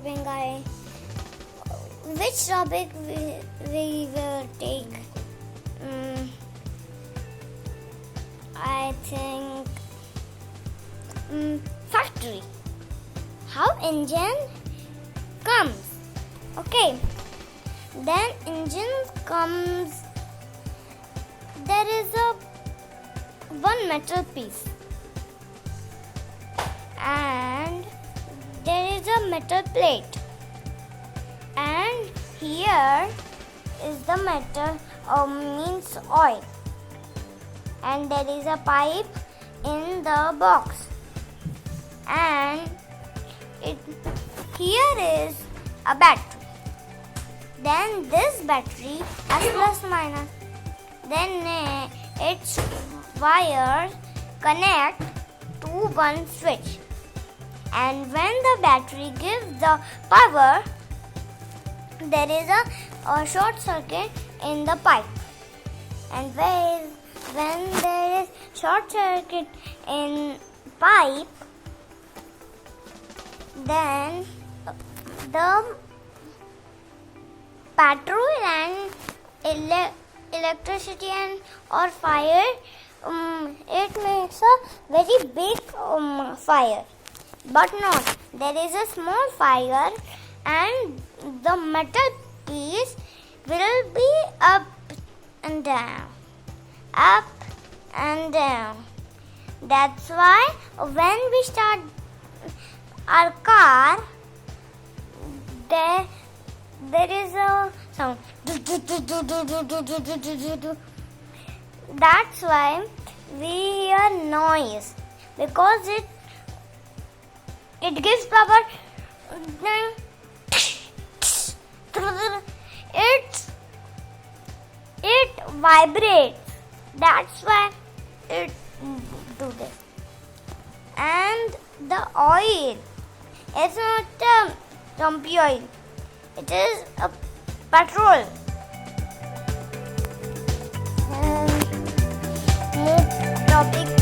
shopping, which topic we will take? I think factory. How engine comes. Okay. Then engine comes. There is one metal piece. And there is a metal plate. And here is the metal means oil. And there is a pipe in the box. And here is a battery. Then this battery has plus minus. Then its wires connect to one switch. And when the battery gives the power, there is a short circuit in the pipe. And when there is short circuit in pipe, then the petrol and electricity and or fire, it makes a very big fire. But not. There is a small fire and the metal piece will be up and down. Up and down. That's why when we start our car, there is a sound. That's why we hear noise, because it gives power. It vibrates. That's why it do this. And the oil, it's not a dumpy oil. It is a petrol. And more topic